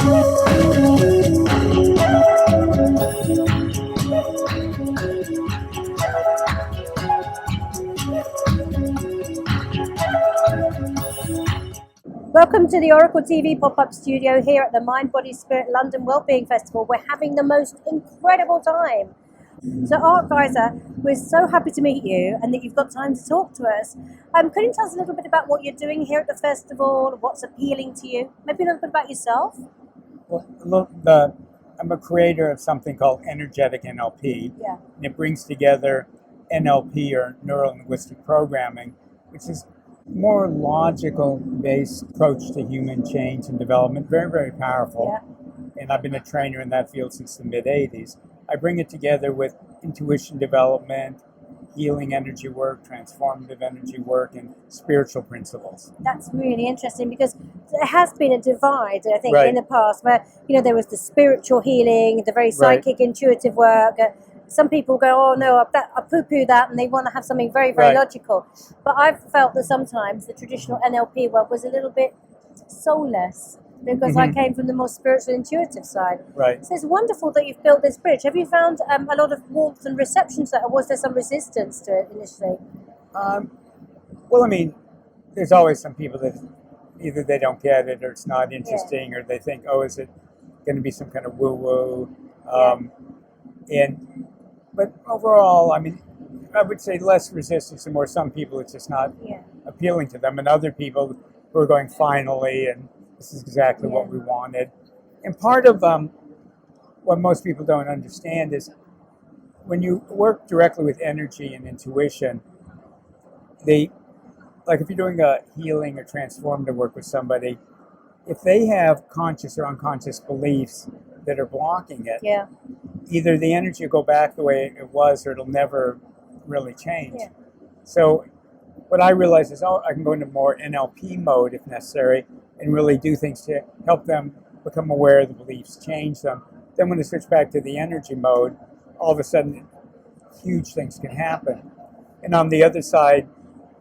Welcome to the Oracle TV pop-up studio here at the Mind, Body, Spirit London Wellbeing Festival. We're having the most incredible time. So Art Giser, we're so happy to meet you and that you've got time to talk to us. Can you tell us a little bit about what you're doing here at the festival, what's appealing to you? Maybe a little bit about yourself? Well, look, I'm a creator of something called Energetic NLP. Yeah. And it brings together NLP, or neurolinguistic programming, which is more logical based approach to human change and development. Very, very powerful. Yeah. And I've been a trainer in that field since the mid-'80s. I bring it together with intuition development, healing energy work, transformative energy work, and spiritual principles. That's really interesting because there has been a divide, I think, Right. in the past where, there was the spiritual healing, the very psychic, intuitive work. Some people go, oh no, I poo-poo that, and they want to have something very, very Right. logical. But I've felt that sometimes the traditional NLP work was a little bit soulless because I came from the more spiritual, intuitive side. Right. So it's wonderful that you've built this bridge. Have you found a lot of warmth and reception to it, or was there some resistance to it initially? Well, I mean, there's always some people that either they don't get it, or it's not interesting, or they think, oh, is it going to be some kind of woo-woo? But overall, I mean, I would say less resistance and more some people it's just not appealing to them, and other people who are going, finally, and this is exactly what we wanted. And part of what most people don't understand is when you work directly with energy and intuition, like if you're doing a healing or transformative work with somebody, if they have conscious or unconscious beliefs that are blocking it, either the energy will go back the way it was, or it'll never really change. Yeah. So what I realize is, I can go into more NLP mode if necessary and really do things to help them become aware of the beliefs, change them. Then when I switch back to the energy mode, all of a sudden huge things can happen. And on the other side,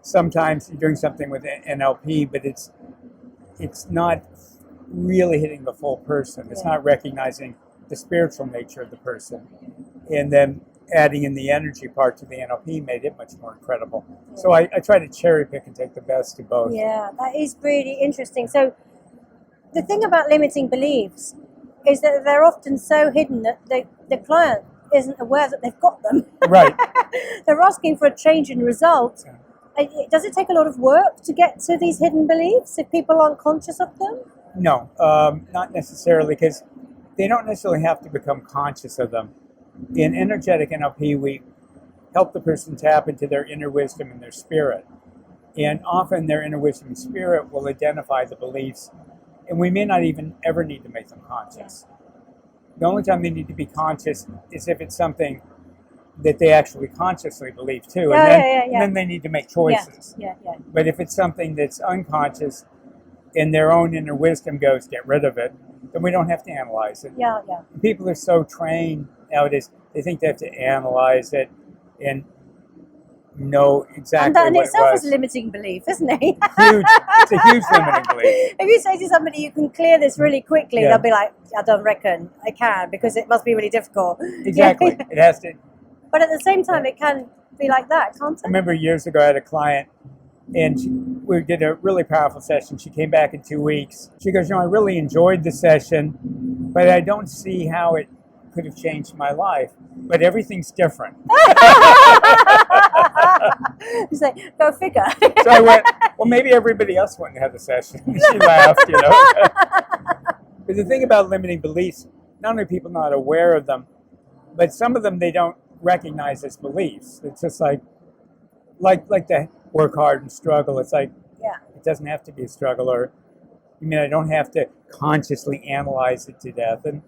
sometimes you're doing something with NLP, but it's not really hitting the full person. It's not recognizing the spiritual nature of the person. And then adding in the energy part to the NLP made it much more incredible. So I try to cherry pick and take the best of both. Yeah, that is really interesting. So the thing about limiting beliefs is that they're often so hidden that the client isn't aware that they've got them. Right. They're asking for a change in result. Does it take a lot of work to get to these hidden beliefs if people aren't conscious of them? No, not necessarily, because they don't necessarily have to become conscious of them. In Energetic NLP, we help the person tap into their inner wisdom and their spirit. And often their inner wisdom and spirit will identify the beliefs, and we may not even ever need to make them conscious. The only time they need to be conscious is if it's something that they actually consciously believe too, and then they need to make choices. But if it's something that's unconscious and their own inner wisdom goes, get rid of it, then we don't have to analyze it. People are so trained nowadays, they think they have to analyze it and know exactly and that in what itself it was. is a limiting belief, isn't it? Huge. It's a huge limiting belief. If you say to somebody you can clear this really quickly, they'll be like, I don't reckon I can, because it must be really difficult. Exactly. It has to. But at the same time, it can be like that, can't it? I remember years ago I had a client, and we did a really powerful session. She came back in 2 weeks. She goes, I really enjoyed the session, but I don't see how it could have changed my life. But everything's different. You say, go figure. So I went, well, maybe everybody else went and had the session. She laughed, But the thing about limiting beliefs, not only are people not aware of them, but some of them they don't recognize as beliefs. It's just like the work hard and struggle. It's like, it doesn't have to be a struggle, or I don't have to consciously analyze it to death. And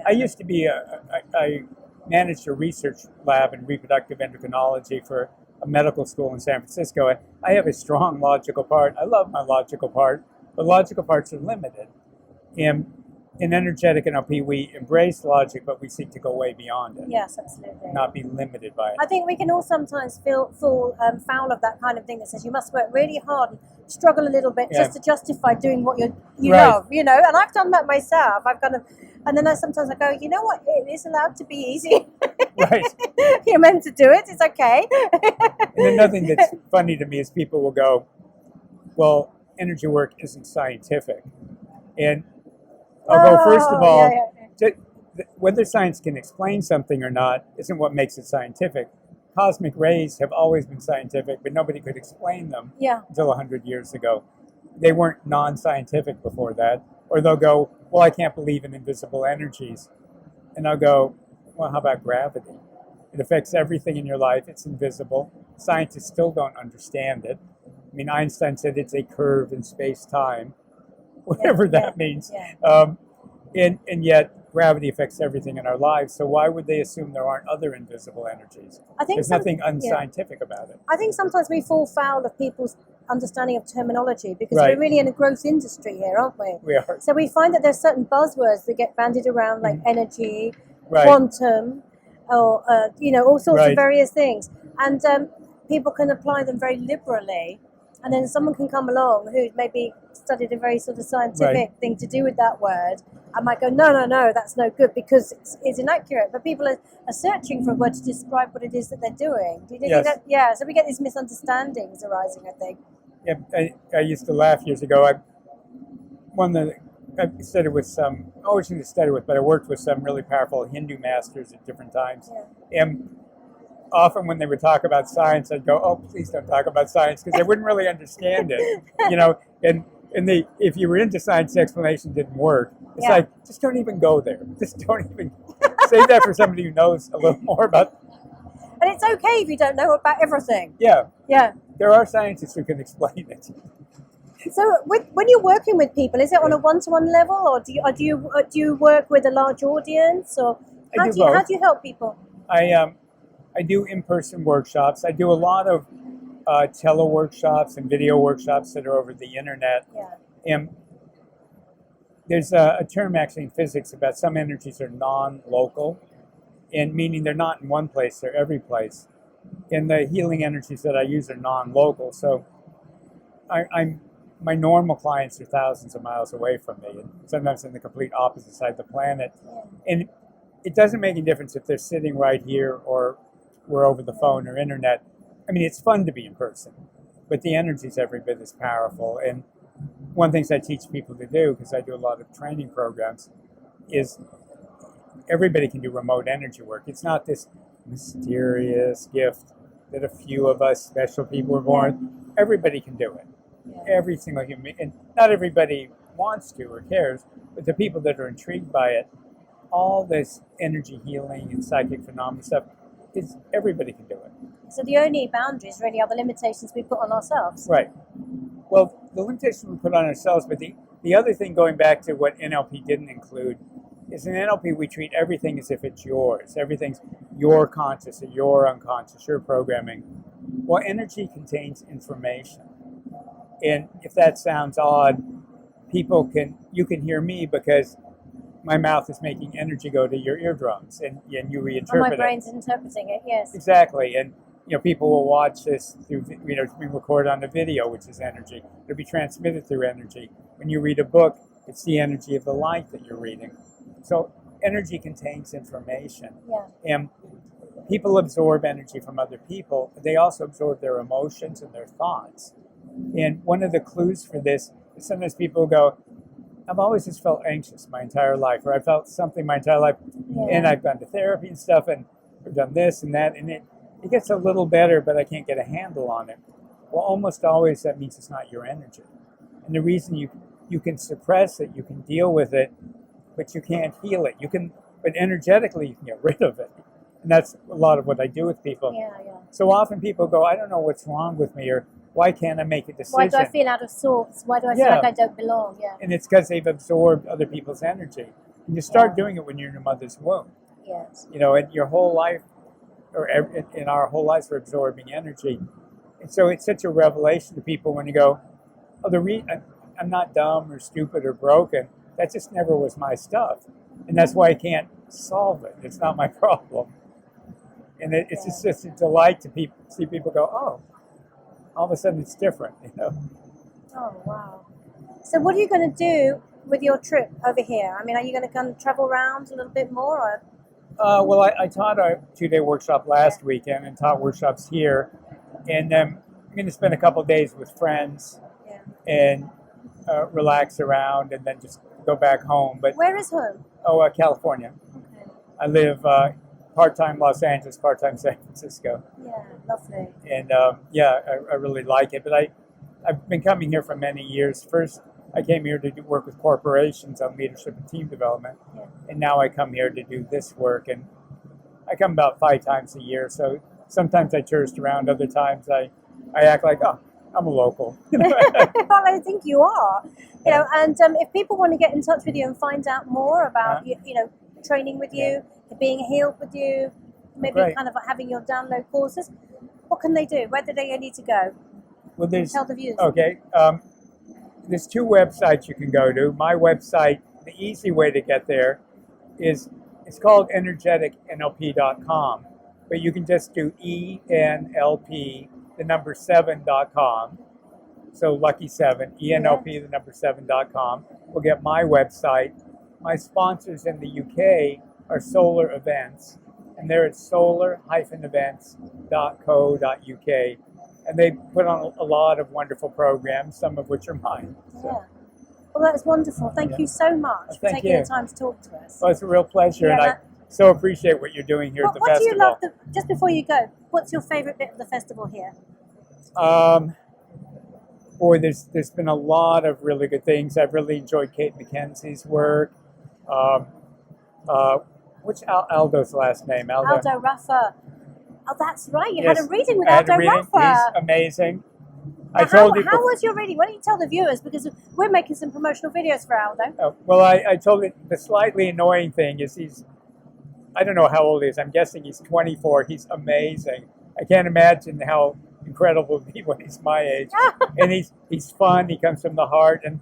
I used to be I managed a research lab in reproductive endocrinology for a medical school in San Francisco. And I have a strong logical part. I love my logical part, but logical parts are limited. And in energetic NLP, we embrace logic, but we seek to go way beyond it. Yes, absolutely. Not be limited by it. I think we can all sometimes fall foul of that kind of thing that says you must work really hard and struggle a little bit just to justify doing what you love, you know. And I've done that myself. And then sometimes I go, you know what? It is allowed to be easy. Right. You're meant to do it. It's okay. And another thing that's funny to me is people will go, well, energy work isn't scientific. And I'll go, first of all, whether science can explain something or not isn't what makes it scientific. Cosmic rays have always been scientific, but nobody could explain them until 100 years ago. They weren't non-scientific before that. Or they'll go, well, I can't believe in invisible energies. And I'll go, well, how about gravity? It affects everything in your life. It's invisible. Scientists still don't understand it. I mean, Einstein said it's a curve in space-time, whatever that means. And yet, gravity affects everything in our lives. So why would they assume there aren't other invisible energies? I think there's nothing unscientific about it. I think sometimes we fall foul of people's understanding of terminology because we're really in a growth industry here, aren't we? We are. So we find that there's certain buzzwords that get bandied around, like energy, quantum, or all sorts of various things, and people can apply them very liberally. And then someone can come along who maybe studied a very sort of scientific thing to do with that word and might go, no, that's no good because it's inaccurate. But people are searching for a word to describe what it is that they're doing. Do you think that? Yeah, so we get these misunderstandings arising, I think. Yeah, I used to laugh years ago. I studied with some, I always used to study with, but I worked with some really powerful Hindu masters at different times. Yeah. And often when they would talk about science, I'd go, oh, please don't talk about science, because they wouldn't really understand it, and if you were into science, the explanation didn't work. It's like, just don't even go there. Just don't even, save that for somebody who knows a little more about. And it's okay if you don't know about everything. Yeah. Yeah. There are scientists who can explain it. So when you're working with people, is it on a one-to-one level, or do you work with a large audience, or how do you help people? I do in-person workshops. I do a lot of tele-workshops and video workshops that are over the internet. Yeah. And there's a term actually in physics about some energies are non-local, and meaning they're not in one place, they're every place. And the healing energies that I use are non-local. So my normal clients are thousands of miles away from me, and sometimes on the complete opposite side of the planet. And it doesn't make any difference if they're sitting right here or we're over the phone or internet. I mean, it's fun to be in person, but the energy is every bit as powerful. And one of the things I teach people to do, because I do a lot of training programs, is everybody can do remote energy work. It's not this mysterious gift that a few of us special people are born. Everybody can do it. Every single human, and not everybody wants to or cares, but the people that are intrigued by it, all this energy healing and psychic phenomena stuff, is everybody can do it. So the only boundaries really are the limitations we put on ourselves. Right. Well, the limitations we put on ourselves, but the other thing, going back to what NLP didn't include, is in NLP we treat everything as if it's yours. Everything's your conscious or your unconscious, your programming. Well, energy contains information. And if that sounds odd, you can hear me because my mouth is making energy go to your eardrums, and you reinterpret it. My brain's interpreting it, yes. Exactly, and people will watch this through, it's being recorded on the video, which is energy. It'll be transmitted through energy. When you read a book, it's the energy of the light that you're reading. So energy contains information. Yeah. And people absorb energy from other people. They also absorb their emotions and their thoughts. And one of the clues for this is sometimes people go, I've always just felt anxious my entire life, or I felt something my entire life, and I've gone to therapy and stuff, and I've done this and that, and it gets a little better, but I can't get a handle on it. Well, almost always that means it's not your energy. And the reason you can suppress it, you can deal with it, but you can't heal it. But energetically you can get rid of it. And that's a lot of what I do with people. Yeah. So often people go, I don't know what's wrong with me, or why can't I make a decision? Why do I feel out of sorts? Why do I feel like I don't belong? Yeah. And it's because they've absorbed other people's energy. And you start doing it when you're in your mother's womb. Yes. And your whole life, or in our whole lives, we're absorbing energy. And so it's such a revelation to people when you go, I'm not dumb or stupid or broken. that just never was my stuff. And that's why I can't solve it. It's not my problem. And it's just a delight to see people go, oh, all of a sudden it's different, you know. Oh, wow. So what are you going to do with your trip over here? I mean, are you going to kind of travel around a little bit more? Or? Well, I taught a 2-day workshop last weekend and taught workshops here. And I'm going to spend a couple of days with friends and relax around and then just go back home. But where is home? Oh, California. Okay. I live part-time Los Angeles, part-time San Francisco. Yeah, lovely. And I really like it. But I've been coming here for many years. First, I came here to work with corporations on leadership and team development. Yeah. And now I come here to do this work. And I come about 5 times a year. So sometimes I tourist around. Other times I act like, oh, I'm a local. Well, I think you are. You know, and if people want to get in touch with you and find out more about, you know, training with you, being healed with you, maybe kind of having your download courses, what can they do? Where do they need to go? Well, tell the viewers. Okay. There's 2 websites you can go to. My website, the easy way to get there is, it's called energeticnlp.com, but you can just do ENLP, the number 7.com. So lucky 7, ENLP, the number 7.com. We'll get my website. My sponsors in the UK are Solar Events, and they're at solar-events.co.uk. And they put on a lot of wonderful programs, some of which are mine. So. Yeah. Well, that's wonderful. Thank you so much for taking the time to talk to us. Well, it's a real pleasure, and I so appreciate what you're doing here at the festival. What do you love, just before you go, what's your favorite bit of the festival here? Boy, there's been a lot of really good things. I've really enjoyed Kate McKenzie's work. What's Aldo's last name? Aldo Raffa. Oh, that's right. You had a reading with Aldo Raffa. He's amazing. How was your reading? Why don't you tell the viewers? Because we're making some promotional videos for Aldo. Oh, well, I told you the slightly annoying thing is I don't know how old he is. I'm guessing he's 24. He's amazing. I can't imagine how incredible it'd be when he's my age. And he's fun. He comes from the heart. And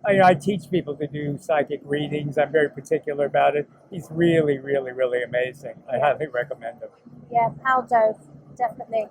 I teach people to do psychic readings. I'm very particular about it. He's really, really, really amazing. I highly recommend him. Yeah, Aldo, definitely.